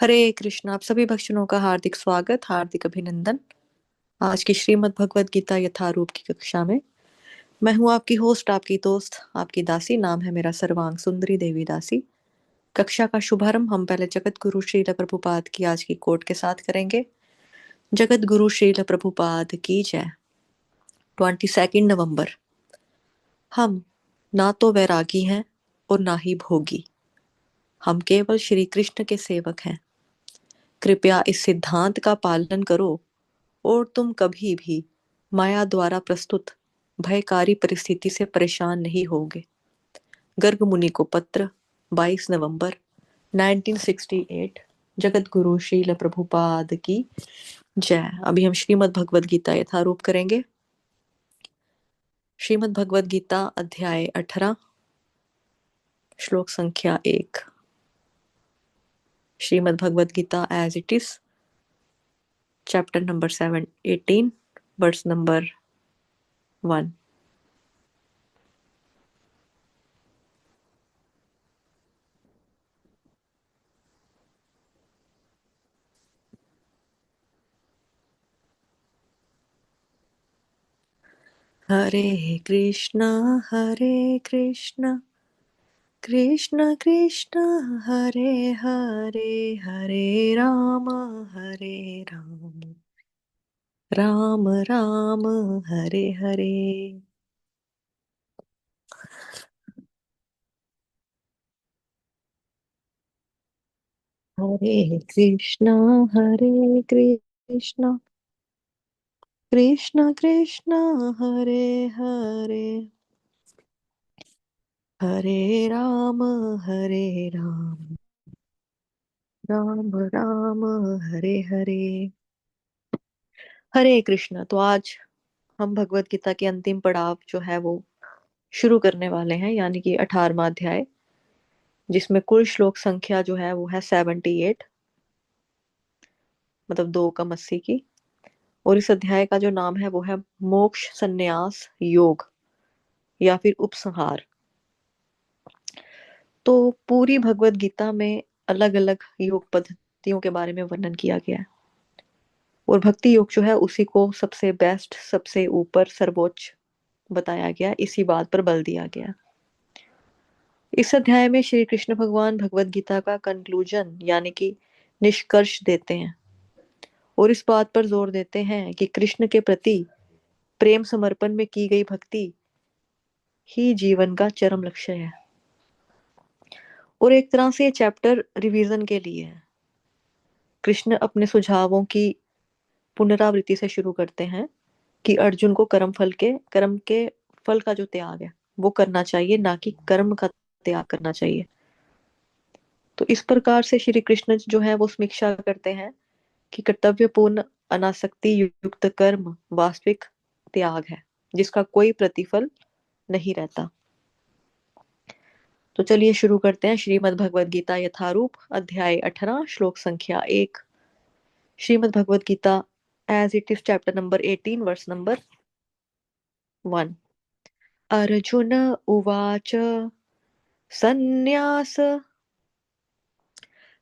हरे कृष्ण। आप सभी भक्तजनों का हार्दिक स्वागत, हार्दिक अभिनंदन। आज की श्रीमद् भगवद गीता यथारूप की कक्षा में मैं हूँ आपकी होस्ट, आपकी दोस्त, आपकी दासी। नाम है मेरा सर्वांग सुंदरी देवी दासी। कक्षा का शुभारंभ हम पहले जगत गुरु श्रील प्रभुपाद की आज की कोट के साथ करेंगे। जगत गुरु श्रील प्रभुपाद की जय। 22 नवंबर। हम ना तो वैरागी हैं और ना ही भोगी, हम केवल श्री कृष्ण के सेवक हैं। कृपया इस सिद्धांत का पालन करो और तुम कभी भी माया द्वारा प्रस्तुत भयकारी परिस्थिति से परेशान नहीं होगे। गर्ग मुनि को पत्र, 22 नवंबर 1968। जगत गुरु श्रील प्रभुपाद की जय। अभी हम श्रीमद् भगवद गीता यथारूप करेंगे। श्रीमद् भगवद गीता अध्याय 18, श्लोक संख्या 1। Shrimad Bhagavad Gita as it is, chapter number 18, verse number 1। Hare Krishna Krishna Krishna Hare Hare, Hare Ram Ram Ram Hare Hare. Hare Krishna Krishna Krishna Hare Hare, Hare Ram Ram Ram Hare Hare. Hare Krishna. तो आज हम भगवत गीता के अंतिम पड़ाव जो है वो शुरू करने वाले हैं, यानी कि 18वां अध्याय, जिसमें कुल श्लोक संख्या जो है वो है 78, मतलब 2 कम 80 की। और इस अध्याय का जो नाम है वो है मोक्ष संन्यास योग या फिर उपसंहार। तो पूरी भगवत गीता में अलग अलग योग पद्धतियों के बारे में वर्णन किया गया है, और भक्ति योग जो है उसी को सबसे बेस्ट, सबसे ऊपर, सर्वोच्च बताया गया। इसी बात पर बल दिया गया। इस अध्याय में श्री कृष्ण भगवान भगवत गीता का कंक्लूजन यानी कि निष्कर्ष देते हैं, और इस बात पर जोर देते हैं कि कृष्ण के प्रति प्रेम समर्पण में की गई भक्ति ही जीवन का चरम लक्ष्य है। और एक तरह से ये चैप्टर रिवीजन के लिए है। कृष्ण अपने सुझावों की पुनरावृत्ति से शुरू करते हैं कि अर्जुन को कर्म के फल का जो त्याग है वो करना चाहिए, ना कि कर्म का त्याग करना चाहिए। तो इस प्रकार से श्री कृष्ण जो है वो समीक्षा करते हैं कि कर्तव्यपूर्ण अनासक्ति युक्त कर्म वास्तविक त्याग है, जिसका कोई प्रतिफल नहीं रहता। तो चलिए शुरू करते हैं। श्रीमद् भगवद गीता यथारूप अध्याय 18, श्लोक संख्या 1। Shrimad Bhagavad Gita as it is, chapter number 18, verse number 1। Arjun उवाच सन्न्यास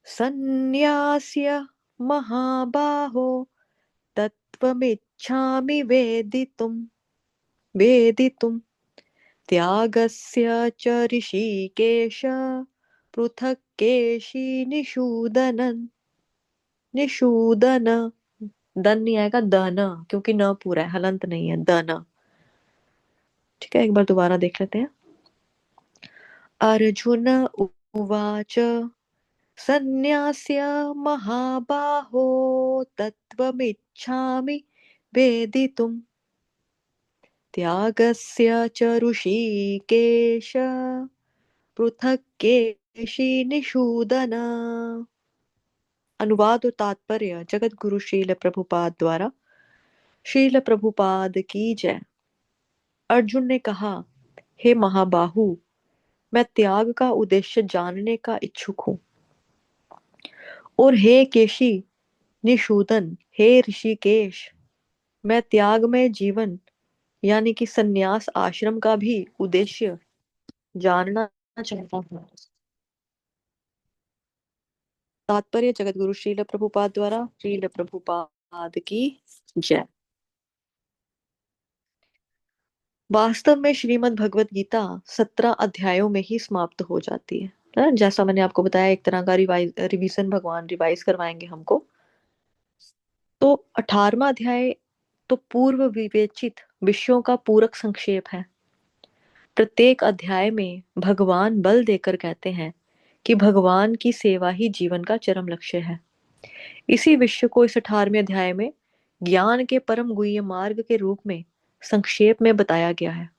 सन्न्यास्य महाबाहो तत्त्वमिच्छामि वेदितुम् त्यागस्य च ऋषिकेश पृथक् केशि निषूदन। दन नहीं आएगा, दन, क्योंकि न पूरा है, हलंत नहीं है, दन। ठीक है, एक बार दोबारा देख लेते हैं। अर्जुन उवाच सन्न्यास्य महाबाहो तत्त्वमिच्छामि वेदितुम् त्यागस्य च ऋषिकेश पृथक् केशि निषूदन। अनुवाद और तात्पर्य जगत गुरु श्रील प्रभुपाद द्वारा। श्रील प्रभुपाद की जय। अर्जुन ने कहा, हे महाबाहु, मैं त्याग का उद्देश्य जानने का इच्छुक हूँ। और हे केशी निषूदन, हे ऋषिकेश, मैं त्याग में जीवन यानी कि संन्यास आश्रम का भी उद्देश्य जानना चाहता हूँ। तात्पर्य जगत गुरु श्रील प्रभुपाद द्वारा। श्रील प्रभुपाद की जय। वास्तव में श्रीमद् भगवत गीता 17 अध्यायों में ही समाप्त हो जाती है ना? जैसा मैंने आपको बताया, एक तरह का रिवीजन भगवान रिवाइज करवाएंगे हमको। तो 18वां अध्याय तो पूर्व विवेचित विषयों का पूरक संक्षेप है। प्रत्येक अध्याय में भगवान बल देकर कहते हैं कि भगवान की सेवा ही जीवन का चरम लक्ष्य है। इसी विषय को इस 18वें अध्याय में ज्ञान के परम गुह्य मार्ग के रूप में संक्षेप में बताया गया है।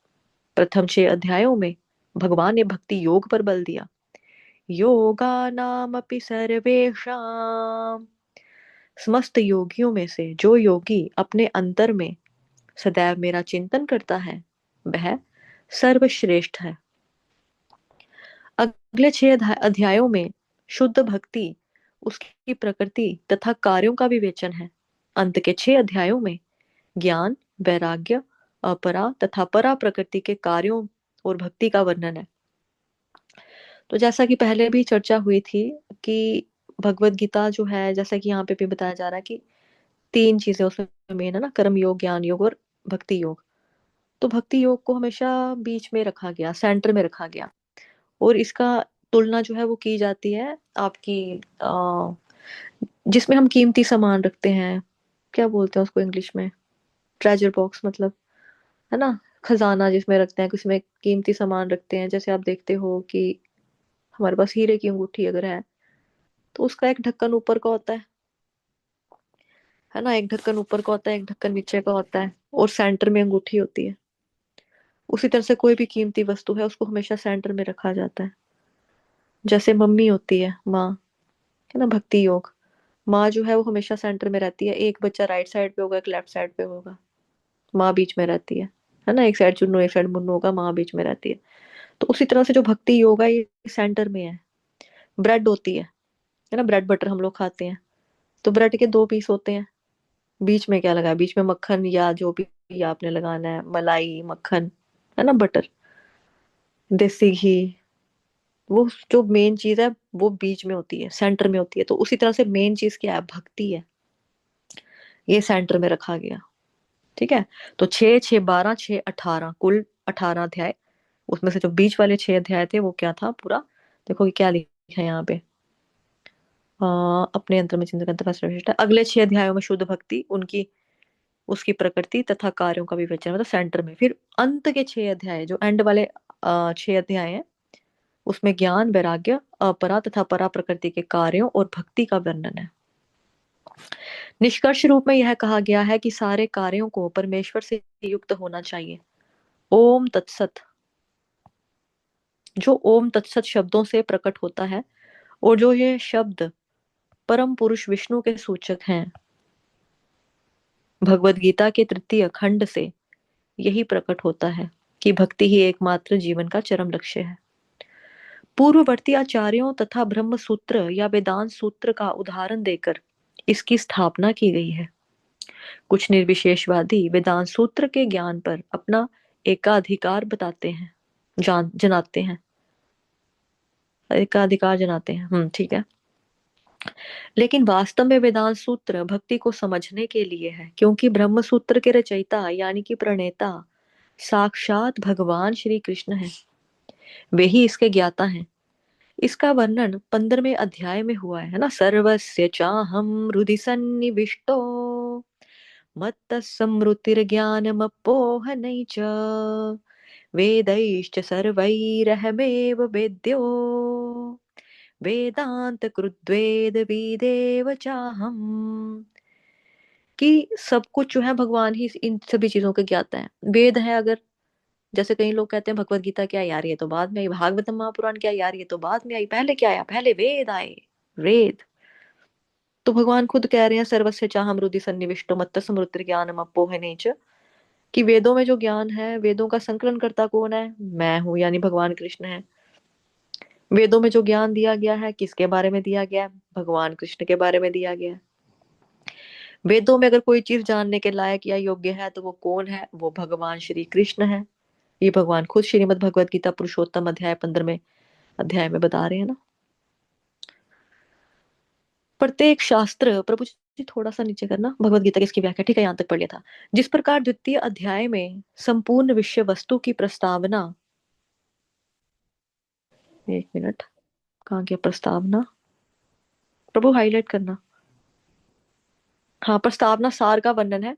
प्रथम 6 अध्यायों में भगवान ने भक्ति योग पर बल दिया। योगा नाम अपि सर्वेषां, समस्त योगियों में से जो योगी अपने अंतर में सदैव मेरा चिंतन करता है वह सर्वश्रेष्ठ है। अगले 6 अध्यायों में शुद्ध भक्ति, उसकी प्रकृति तथा कार्यों का विवेचन है। अंत के 6 अध्यायों में ज्ञान, वैराग्य, अपरा तथा परा प्रकृति के कार्यों और भक्ति का वर्णन है। तो जैसा कि पहले भी चर्चा हुई थी कि भगवत गीता जो है, जैसा कि यहाँ पे भी बताया जा रहा है कि 3 चीजें उसमें मेन है ना, कर्म योग, ज्ञान योग और भक्ति योग। तो भक्ति योग को हमेशा बीच में रखा गया, सेंटर में रखा गया। और इसका तुलना जो है वो की जाती है आपकी जिसमें हम कीमती सामान रखते हैं, क्या बोलते हैं उसको इंग्लिश में, ट्रेजर बॉक्स मतलब, है ना, खजाना जिसमें रखते हैं, किसमें कीमती सामान रखते हैं। जैसे आप देखते हो कि हमारे पास हीरे की अंगूठी अगर है तो उसका एक ढक्कन ऊपर का होता है ना, एक ढक्कन ऊपर का होता है, एक ढक्कन नीचे का होता है, और सेंटर में अंगूठी होती है। उसी तरह से कोई भी कीमती वस्तु है उसको हमेशा सेंटर में रखा जाता है। जैसे मम्मी होती है, माँ, है ना, भक्ति योग, माँ जो है वो हमेशा सेंटर में रहती है। एक बच्चा राइट साइड पे होगा, एक लेफ्ट साइड पे होगा, माँ बीच में रहती है ना, एक साइड चुन्नू एक साइड मुन्नू होगा, माँ बीच में रहती है। तो उसी तरह से जो भक्ति योग है ये सेंटर में है। ब्रेड होती है ना, ब्रेड बटर हम लोग खाते हैं, तो ब्रेड के 2 पीस होते हैं, बीच में क्या लगा है, बीच में मक्खन या जो भी आपने लगाना है, मलाई, मक्खन, है ना, बटर, देसी घी, वो जो मेन चीज है वो बीच में होती है, सेंटर में होती है। तो उसी तरह से मेन चीज क्या है, भक्ति है, ये सेंटर में रखा गया। ठीक है। तो 6, 6, 12, 6, 18, कुल 18 अध्याय। उसमें से जो बीच वाले 6 अध्याय थे वो क्या था पूरा, देखो कि क्या लिखा है यहाँ पे। अपने अंतर में चिंतन करता श्रेष्ठ है। अगले 6 अध्यायों में शुद्ध भक्ति, उनकी उसकी प्रकृति तथा कार्यों का विवेचन, मतलब सेंटर में। फिर अंत के 6 अध्याय, जो एंड वाले 6 अध्याय हैं, उसमें ज्ञान, वैराग्य, अपरा तथा परा प्रकृति के कार्यों और भक्ति का वर्णन है। निष्कर्ष रूप में यह कहा गया है कि सारे कार्यों को परमेश्वर से युक्त होना चाहिए। ओम तत्सत, जो ओम तत्सत शब्दों से प्रकट होता है, और जो ये शब्द परम पुरुष विष्णु के सूचक हैं, भगवत गीता के 3 खंड से यही प्रकट होता है कि भक्ति ही एकमात्र जीवन का चरम लक्ष्य है। पूर्ववर्ती आचार्यों तथा ब्रह्म सूत्र या वेदांत सूत्र का उदाहरण देकर इसकी स्थापना की गई है। कुछ निर्विशेषवादी वेदांत सूत्र के ज्ञान पर अपना एकाधिकार बताते हैं, जनाते हैं, एकाधिकार जनाते हैं। ठीक है। लेकिन वास्तव में वेदांत सूत्र भक्ति को समझने के लिए है, क्योंकि ब्रह्म सूत्र के रचयिता यानी कि प्रणेता साक्षात भगवान श्री कृष्ण है, वे ही इसके ज्ञाता हैं। इसका वर्णन 15वें अध्याय में हुआ है ना, सर्वस्य चाहम हृदि सन्निविष्टो मत्तः स्मृतिर्ज्ञानमपोहनै च वेदैश्च सर्वैरहमेव वेद्यो वेदांत कृद्वेद विदेव चाहम, कि सब कुछ जो है भगवान ही इन सभी चीजों के ज्ञाता है। वेद है, अगर जैसे कई लोग कहते हैं भगवत गीता क्या यार, ये तो बाद में आई, भागवतम महापुराण क्या यार, ये तो बाद में आई, पहले क्या आया, पहले वेद आए, वेद। तो भगवान खुद कह रहे हैं सर्वस्य चाहम हृदि सन्निविष्टो मत्त स्मृति ज्ञानम अपोहने च, कि वेदों में जो ज्ञान है, वेदों का संकलन करता कौन है, मैं हूं, यानी भगवान कृष्ण है। वेदों में जो ज्ञान दिया गया है किसके बारे में दिया गया है, भगवान कृष्ण के बारे में दिया गया है। वेदों में अगर कोई चीज जानने के लायक या योग्य है तो वो कौन है, वो भगवान श्री कृष्ण है। ये भगवान खुद श्रीमद् भगवत गीता पुरुषोत्तम अध्याय 15 में अध्याय में बता रहे हैं ना। प्रत्येक शास्त्र, प्रभु जी थोड़ा सा नीचे करना, भगवत गीता की इसकी व्याख्या, ठीक है, यहाँ तक पढ़ लिया था। जिस प्रकार द्वितीय अध्याय में संपूर्ण विषय वस्तु की प्रस्तावना, एक मिनट, कहाँ गया प्रस्तावना, प्रभु हाईलाइट करना, हाँ, प्रस्तावना सार का वर्णन है,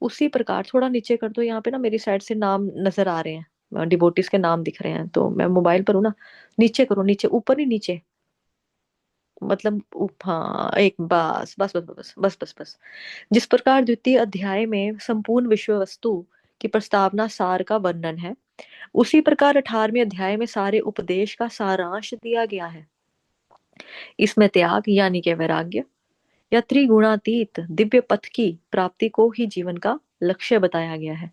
उसी प्रकार थोड़ा नीचे कर दो, यहाँ पे ना मेरी साइड से नाम नजर आ रहे हैं, डिवोटीज के नाम दिख रहे हैं, तो मैं मोबाइल पर हूँ ना, नीचे करो, नीचे, ऊपर नहीं, नीचे, मतलब हाँ, एक, बस बस बस बस बस बस बस। जिस प्रकार द्वितीय अध्याय में संपूर्ण विश्व वस्तु की प्रस्तावना सार का वर्णन है, उसी प्रकार 18वें अध्याय में सारे उपदेश का सारांश दिया गया है। इसमें त्याग यानी कि वैराग्य या त्रिगुणातीत दिव्य पथ की प्राप्ति को ही जीवन का लक्ष्य बताया गया है।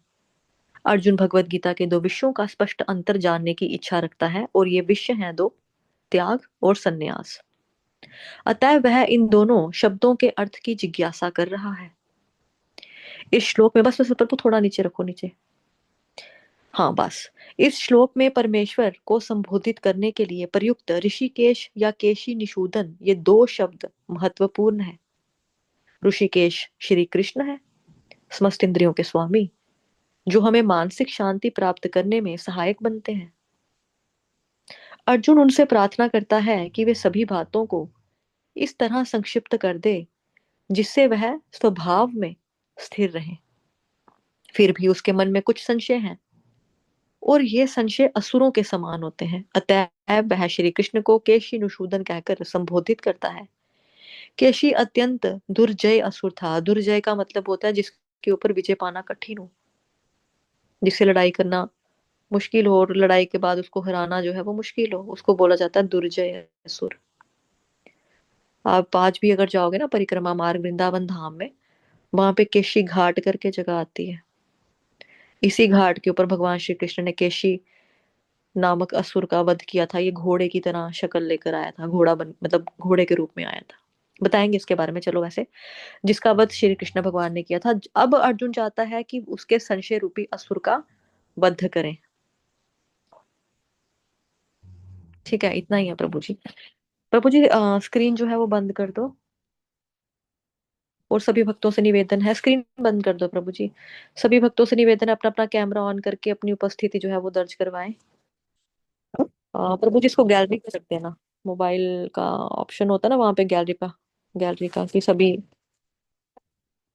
अर्जुन भगवत गीता के दो विषयों का स्पष्ट अंतर जानने की इच्छा रखता है, और ये विषय हैं दो, त्याग और संन्यास। अतः वह इन दोनों शब्दों के अर्थ की जिज्ञासा कर रहा है। इस श्लोक में, बस बस पर तो थोड़ा नीचे रखो, नीचे, हाँ बस। इस श्लोक में परमेश्वर को संबोधित करने के लिए प्रयुक्त ऋषिकेश या केशी निषूदन, ये दो शब्द महत्वपूर्ण है। ऋषिकेश श्री कृष्ण है, समस्त इंद्रियों के स्वामी, जो हमें मानसिक शांति प्राप्त करने में सहायक बनते हैं। अर्जुन उनसे प्रार्थना करता है कि वे सभी बातों को इस तरह संक्षिप्त कर दे जिससे वह स्वभाव में स्थिर रहे। फिर भी उसके मन में कुछ संशय हैं, और ये संशय असुरों के समान होते हैं। अतः वह श्री कृष्ण को केशी निषूदन कहकर संबोधित करता है। केशी अत्यंत दुर्जय असुर था। दुर्जय का मतलब होता है जिसके ऊपर विजय पाना कठिन हो, जिससे लड़ाई करना मुश्किल हो, और लड़ाई के बाद उसको हराना जो है वो मुश्किल हो, उसको बोला जाता है दुर्जय असुर। आप आज भी अगर जाओगे ना परिक्रमा मार्ग वृंदावन धाम में, वहां पे केशी घाट करके जगह आती है। इसी घाट के ऊपर भगवान श्री कृष्ण ने केशी नामक असुर का वध किया था। ये घोड़े की तरह शक्ल लेकर आया था, घोड़ा बन, मतलब घोड़े के रूप में आया था। बताएंगे इसके बारे में, चलो वैसे, जिसका वध श्री कृष्ण भगवान ने किया था। अब अर्जुन चाहता है कि उसके संशय रूपी असुर का वध करें। ठीक है, इतना ही है प्रभु जी। प्रभु जी स्क्रीन जो है वो बंद कर दो, और सभी भक्तों से निवेदन है, स्क्रीन बंद कर दो प्रभु जी। सभी भक्तों से निवेदन है, अपना अपना कैमरा ऑन करके अपनी उपस्थिति जो है वो दर्ज करवाएं। प्रभु जी इसको गैलरी पे रख देना, मोबाइल का ऑप्शन होता है ना वहां पे, गैलरी का, गैलरी का, कि सभी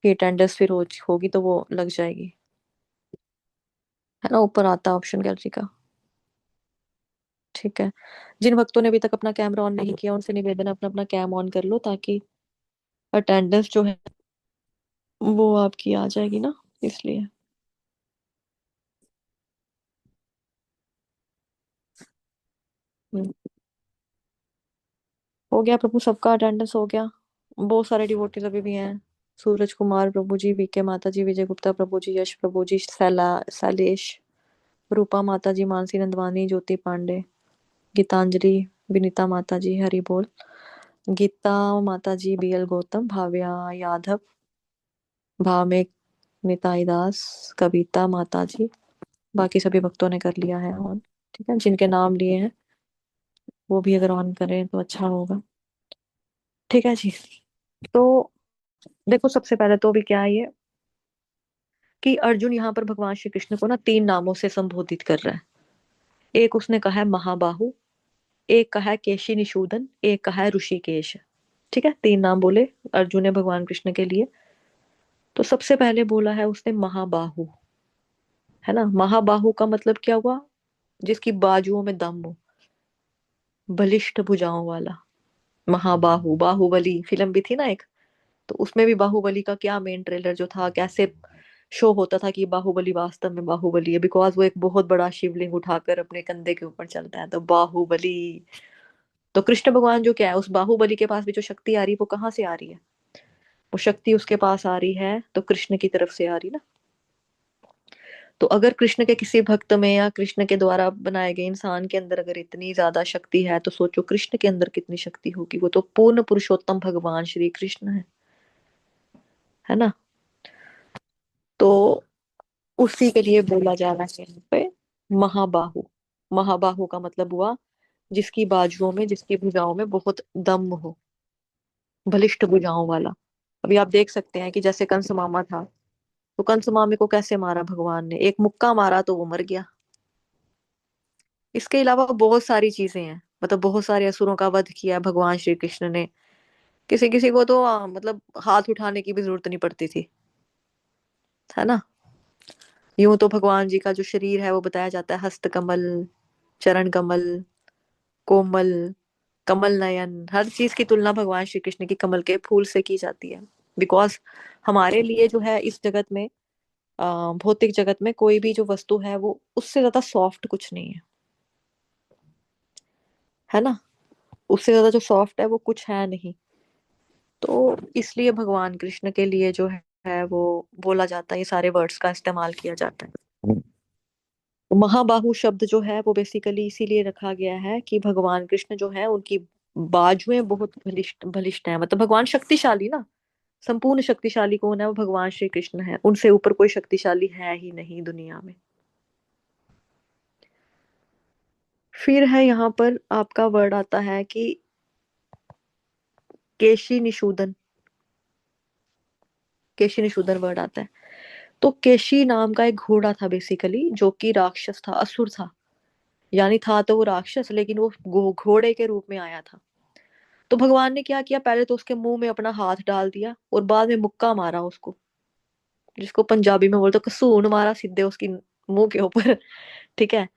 की अटेंडेंस फिर होगी तो वो लग जाएगी, है ना, ऊपर आता है ऑप्शन गैलरी का। ठीक है, जिन भक्तों ने अभी तक अपना कैमरा ऑन नहीं किया उनसे निवेदन है, अपना अपना कैम ऑन कर लो, ताकि अटेंडेंस जो है वो आपकी आ जाएगी ना, इसलिए। हम्म, हो गया प्रभु, सबका अटेंडेंस हो गया। बहुत सारे डिवोटीज अभी भी हैं। सूरज कुमार प्रभु जी, वीके माता जी, विजय गुप्ता प्रभु जी, यश प्रभु जी, शैलेश, रूपा माता जी, मानसी नंदवानी, ज्योति पांडे, गीतांजलि, विनीता माता जी, हरि बोल, गीता माता जी, बीएल गौतम, भाव्या यादव, भावमेक निताई दास, कविता माता जी, बाकी सभी भक्तों ने कर लिया है ऑन। ठीक है, जिनके नाम लिए हैं वो भी अगर ऑन करें तो अच्छा होगा। ठीक है जी। तो देखो, सबसे पहले तो अभी क्या है ये, कि अर्जुन यहाँ पर भगवान श्री कृष्ण को ना तीन नामों से संबोधित कर रहा है। एक उसने कहा है महाबाहु, एक कहा है केशी निषूदन, एक कहा है ऋषिकेश। ठीक है, तीन नाम बोले अर्जुन ने भगवान कृष्ण के लिए। तो सबसे पहले बोला है उसने महाबाहु, है ना। महाबाहु का मतलब क्या हुआ? जिसकी बाजुओं में दम हो, बलिष्ठ भुजाओं वाला। महाबाहु, बाहुबली फिल्म भी थी ना एक, तो उसमें भी बाहुबली का क्या मेन ट्रेलर जो था, कैसे शो होता था कि बाहुबली वास्तव में बाहुबली है, बिकॉज वो एक बहुत बड़ा शिवलिंग उठाकर अपने कंधे के ऊपर चलता है, तो बाहुबली। तो कृष्ण भगवान जो क्या है, उस बाहुबली के पास भी जो शक्ति आ रही है वो कहाँ से आ रही है? वो शक्ति उसके पास आ रही है तो कृष्ण की तरफ से आ रही ना। तो अगर कृष्ण के किसी भक्त में या कृष्ण के द्वारा बनाए गए इंसान के अंदर अगर इतनी ज्यादा शक्ति है, तो सोचो कृष्ण के अंदर कितनी शक्ति होगी। वो तो पूर्ण पुरुषोत्तम भगवान श्री कृष्ण है ना। तो उसी के लिए बोला जा रहा है यहाँ पे महाबाहु। महाबाहु का मतलब हुआ जिसकी बाजुओं में, जिसकी भुजाओं में बहुत दम हो। बलिष्ठ भुजाओं वाला। अभी आप देख सकते हैं कि जैसे कंस मामा था, तो कंस मामे को कैसे मारा भगवान ने, एक मुक्का मारा तो वो मर गया। इसके अलावा बहुत सारी चीजें हैं, मतलब बहुत सारे असुरों का वध किया भगवान श्री कृष्ण ने। किसी किसी को तो मतलब हाथ उठाने की भी जरूरत नहीं पड़ती थी, है ना। यूं तो भगवान जी का जो शरीर है वो बताया जाता है हस्त कमल, चरण कमल, कोमल, कमल नयन। हर चीज की तुलना भगवान श्री कृष्ण की कमल के फूल से की जाती है। बिकॉज हमारे लिए जो है इस जगत में, भौतिक जगत में कोई भी जो वस्तु है वो उससे ज्यादा सॉफ्ट कुछ नहीं है, है ना। उससे ज्यादा जो सॉफ्ट है वो कुछ है नहीं। तो इसलिए भगवान कृष्ण के लिए जो है वो बोला जाता है, ये सारे वर्ड्स का इस्तेमाल किया जाता है। तो महाबाहु शब्द जो है वो बेसिकली इसीलिए रखा गया है कि भगवान कृष्ण जो है उनकी बाजुएं बहुत बलिष्ठ बलिष्ठ है, मतलब भगवान शक्तिशाली ना। संपूर्ण शक्तिशाली कौन है, वो भगवान श्री कृष्ण है, उनसे ऊपर कोई शक्तिशाली है ही नहीं दुनिया में। फिर है यहाँ पर आपका वर्ड आता है कि केशी निषूदन। केशी निषूदन वर्ड आता है। तो केशी नाम का एक घोड़ा था बेसिकली, जो कि राक्षस था, असुर था। यानी था तो वो राक्षस, लेकिन वो घोड़े के रूप में आया था। तो भगवान ने क्या किया, पहले तो उसके मुंह में अपना हाथ डाल दिया और बाद में मुक्का मारा उसको, जिसको पंजाबी में बोलते कसून मारा सीधे उसकी मुंह के ऊपर। ठीक है।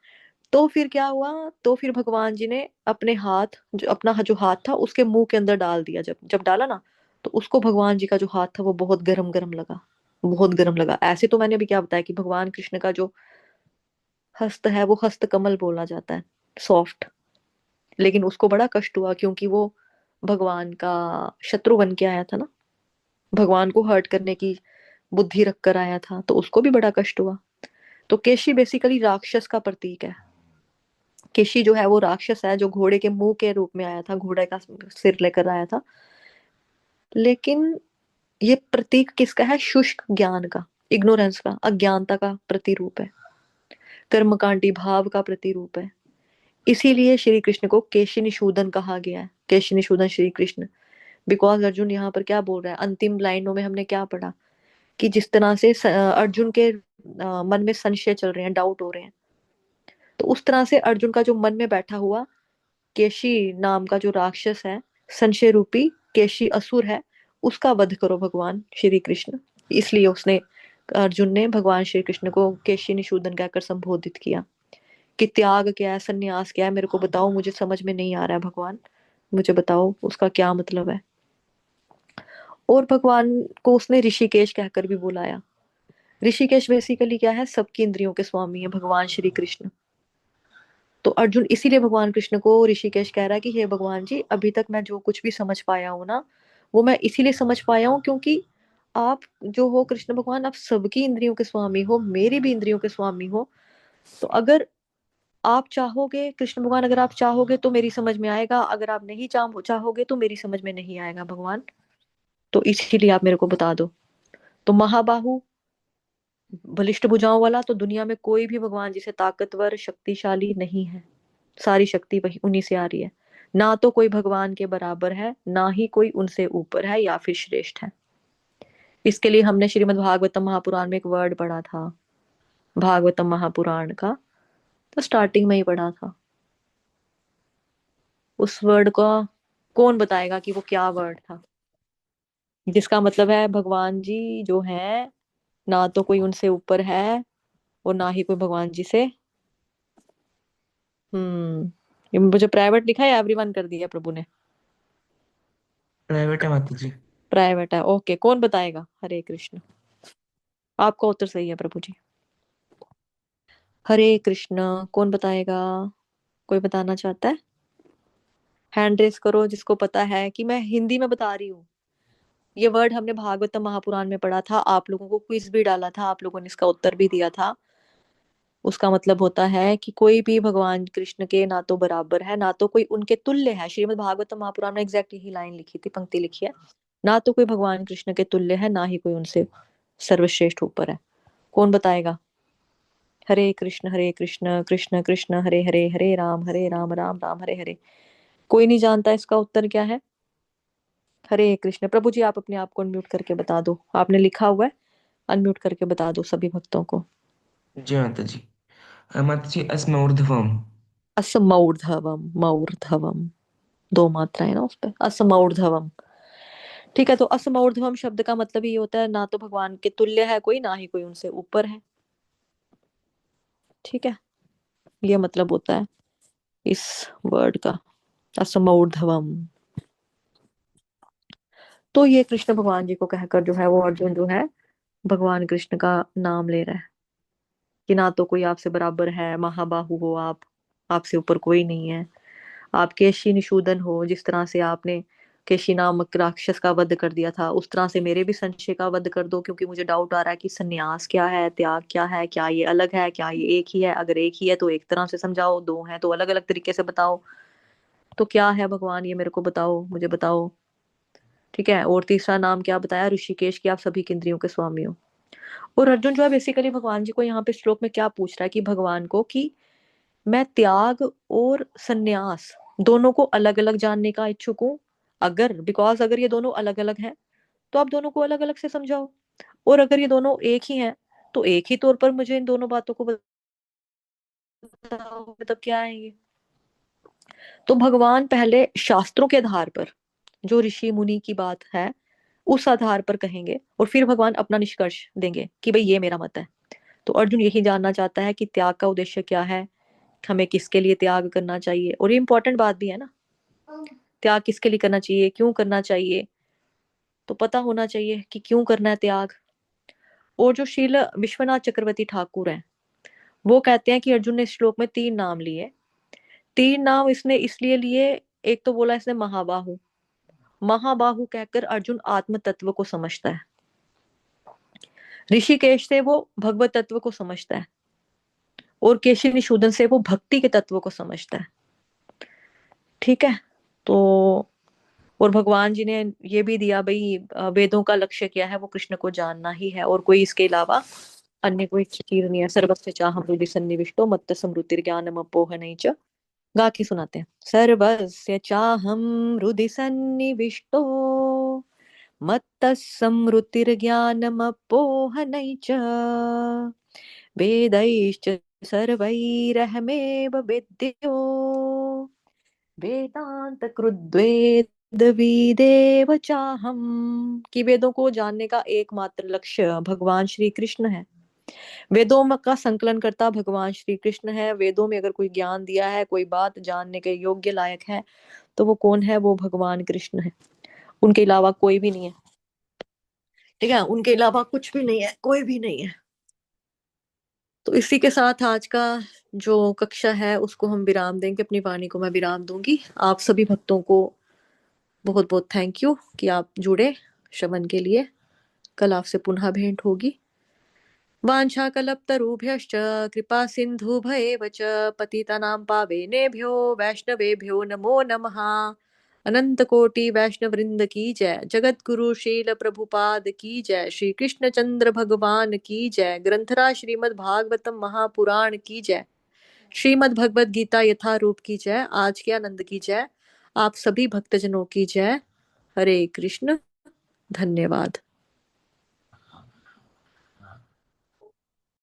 तो फिर क्या हुआ, तो फिर भगवान जी ने अपने हाथ, जो अपना जो हाथ था उसके मुंह के अंदर डाल दिया। जब जब डाला ना, तो उसको भगवान जी का जो हाथ था वो बहुत गरम गरम लगा, बहुत गर्म लगा। ऐसे तो मैंने अभी क्या बताया कि भगवान कृष्ण का जो हस्त है वो हस्त कमल बोला जाता है, सॉफ्ट। लेकिन उसको बड़ा कष्ट हुआ क्योंकि वो भगवान का शत्रु बन के आया था ना, भगवान को हर्ट करने की बुद्धि रख कर आया था, तो उसको भी बड़ा कष्ट हुआ। तो केशी बेसिकली राक्षस का प्रतीक है। केशी जो है वो राक्षस है, जो घोड़े के मुंह के रूप में आया था, घोड़े का सिर लेकर आया था। लेकिन ये प्रतीक किसका है, शुष्क ज्ञान का, इग्नोरेंस का, अज्ञानता का प्रतिरूप है, कर्मकांडी भाव का प्रतिरूप है। इसीलिए श्री कृष्ण को केशी निषूदन कहा गया है, केशी निषूदन श्री कृष्ण। बिकॉज अर्जुन यहाँ पर क्या बोल रहा है, अंतिम लाइनों में हमने क्या पढ़ा कि जिस तरह से अर्जुन के मन में संशय चल रहे हैं, डाउट हो रहे हैं, तो उस तरह से अर्जुन का जो मन में बैठा हुआ केशी नाम का जो राक्षस है, संशय रूपी केशी असुर है, उसका वध करो भगवान श्री कृष्ण। इसलिए उसने, अर्जुन ने भगवान श्री कृष्ण को केशी निषूदन कहकर संबोधित किया कि त्याग क्या है, सन्यास क्या है, मेरे को बताओ, मुझे समझ में नहीं आ रहा है भगवान, मुझे बताओ उसका क्या मतलब है। और भगवान को उसने ऋषिकेश कहकर भी बुलाया। ऋषिकेश बेसिकली क्या है, सबकी इंद्रियों के स्वामी है भगवान श्री कृष्ण। तो अर्जुन इसीलिए भगवान कृष्ण को ऋषिकेश कह रहा है कि हे भगवान जी, अभी तक मैं जो कुछ भी समझ पाया हूं ना, वो मैं इसीलिए समझ पाया हूँ क्योंकि आप जो हो कृष्ण भगवान, आप सबकी इंद्रियों के स्वामी हो, मेरी भी इंद्रियों के स्वामी हो। तो अगर आप चाहोगे कृष्ण भगवान, अगर आप चाहोगे तो मेरी समझ में आएगा, अगर आप नहीं चाहोगे तो मेरी समझ में नहीं आएगा भगवान। तो इसीलिए आप मेरे को बता दो। तो महाबाहु, बलिष्ठ भुजाओं वाला, तो दुनिया में कोई भी भगवान जिसे ताकतवर शक्तिशाली नहीं है। सारी शक्ति वही उन्हीं से आ रही है। ना तो कोई भगवान के बराबर है, ना ही कोई उनसे ऊपर है या फिर श्रेष्ठ है। इसके लिए हमने श्रीमद् भागवतम महापुराण में एक वर्ड पढ़ा था, भागवतम महापुराण का, तो स्टार्टिंग में ही पढ़ा था। उस वर्ड का कौन बताएगा कि वो क्या वर्ड था, जिसका मतलब है भगवान जी जो है, ना तो कोई उनसे ऊपर है और ना ही कोई भगवान जी से। ये मुझे प्राइवेट लिखा है, एवरीवन कर दिया प्रभु ने। प्राइवेट है माता जी। प्राइवेट है, ओके, कौन बताएगा। हरे कृष्ण। आपका उत्तर सही है प्रभु जी। हरे कृष्ण। कौन बताएगा, कोई बताना चाहता है, हैंड रेस करो जिसको पता है कि मैं हिंदी में बता रही हूँ। ये वर्ड हमने भागवतम महापुराण में पढ़ा था, आप लोगों को क्विज भी डाला था, आप लोगों ने इसका उत्तर भी दिया था। उसका मतलब होता है कि कोई भी भगवान कृष्ण के ना तो बराबर है, ना तो कोई उनके तुल्य है। श्रीमद् भागवतम महापुराण में एग्जैक्ट यही लाइन लिखी थी, पंक्ति लिखी है, ना तो कोई भगवान कृष्ण के तुल्य है, ना ही कोई उनसे सर्वश्रेष्ठ ऊपर है। कौन बताएगा। हरे कृष्ण कृष्ण कृष्ण हरे हरे, हरे राम राम राम हरे हरे। कोई नहीं जानता इसका उत्तर क्या है। हरे कृष्ण। प्रभु जी आप अपने आप को अनम्यूट करके बता दो, आपने लिखा हुआ है, अनम्यूट करके बता दो सभी भक्तों को। जय माता जी। माता जी अस्मौर्ध्वम। असमौर्धवम, मौर्धवम, दो मात्राएं ना उस पे, असमौर्धवम। ठीक है, तो असमौर्धवम शब्द का मतलब ये होता है ना तो भगवान के तुल्य है कोई, ना ही कोई उनसे ऊपर है। ठीक है, ये मतलब होता है इस वर्ड का, असमौर्धवम। तो ये कृष्ण भगवान जी को कहकर जो है वो अर्जुन जो है भगवान कृष्ण का नाम ले रहा है कि ना तो कोई आपसे बराबर है, महाबाहु हो आप, आपसे ऊपर कोई नहीं है। आप केशी निशूदन हो, जिस तरह से आपने केशी नामक राक्षस का वध कर दिया था, उस तरह से मेरे भी संशय का वध कर दो, क्योंकि मुझे डाउट आ रहा है कि सन्यास क्या है, त्याग क्या है, क्या ये अलग है, क्या ये एक ही है। अगर एक ही है तो एक तरह से समझाओ, दो है तो अलग अलग तरीके से बताओ। तो क्या है भगवान, ये मेरे को बताओ, मुझे बताओ। ठीक है, और तीसरा नाम क्या बताया, ऋषिकेश, की आप सभी की इंद्रियों के स्वामी हो। और अर्जुन जो है बेसिकली भगवान जी को यहाँ पे श्लोक में क्या पूछ रहा है कि भगवान को कि मैं त्याग और सन्यास दोनों को अलग अलग जानने का इच्छुक हूँ। अगर बिकॉज अगर ये दोनों अलग अलग हैं तो आप दोनों को अलग अलग से समझाओ, और अगर ये दोनों एक ही हैं तो एक ही तौर पर मुझे इन दोनों बातों को बताओ, मतलब क्या है ये। तो भगवान पहले शास्त्रों के आधार पर, जो ऋषि मुनि की बात है उस आधार पर कहेंगे, और फिर भगवान अपना निष्कर्ष देंगे कि भाई ये मेरा मत है। तो अर्जुन यही जानना चाहता है कि त्याग का उद्देश्य क्या है, हमें किसके लिए त्याग करना चाहिए, और ये इंपॉर्टेंट बात भी है ना, त्याग किसके लिए करना चाहिए, क्यों करना चाहिए। तो पता होना चाहिए कि क्यों करना है त्याग। और जो शील विश्वनाथ चक्रवर्ती ठाकुर हैं वो कहते हैं कि अर्जुन ने इस श्लोक में तीन नाम लिए। तीन नाम इसने इसलिए लिए, एक तो बोला इसने महाबाहु, महाबाहु कहकर अर्जुन आत्म तत्व को समझता है। ऋषिकेश से वो भगवत तत्व को समझता है, और केशी निशूदन से वो भक्ति के तत्व को समझता है। ठीक है, तो और भगवान जी ने ये भी दिया भाई, वेदों का लक्ष्य क्या है, वो कृष्ण को जानना ही है, और कोई इसके अलावा अन्य कोई चीज नहीं है। सर्वस्य चाहम हृदि सन्निविष्टो मत्त स्मृतिर ज्ञानम अपोह नहीं च। गा के सुनाते हैं, सर्वस्य चाहम हृदि सन्निविष्टो मत्त स्मृतिर ज्ञानम अपोह नहीं च। वेदैश्च सर्वैरहमेव वेद्यो वेदांत कृद्वेद विदेव चाहम। कि वेदों को जानने का एकमात्र लक्ष्य भगवान श्री कृष्ण है। वेदों का संकलन करता भगवान श्री कृष्ण है। वेदों में अगर कोई ज्ञान दिया है, कोई बात जानने के योग्य लायक है, तो वो कौन है, वो भगवान कृष्ण है। उनके अलावा कोई भी नहीं है। ठीक है, उनके अलावा कुछ भी नहीं है, कोई भी नहीं है। तो इसी के साथ आज का जो कक्षा है उसको हम विराम देंगे, अपनी वाणी को मैं विराम दूंगी। आप सभी भक्तों को बहुत बहुत थैंक यू कि आप जुड़े श्रवण के लिए। कल आपसे पुनः भेंट होगी। वाञ्छाकल्पतरुभ्यश्च कृपा सिन्धुभैव च पतितानां पावनेभ्यो वैष्णवेभ्यो नमो नमः। अनंत कोटि वैष्णव वृंद की जय। जगत गुरु शील प्रभुपाद की जय। श्री कृष्ण चंद्र भगवान की जय। ग्रंथराज श्रीमद् भागवतम महापुराण की जय। श्रीमद् भगवद गीता यथारूप की जय। आज के आनंद की जय। आप सभी भक्तजनों की जय। हरे कृष्ण। धन्यवाद।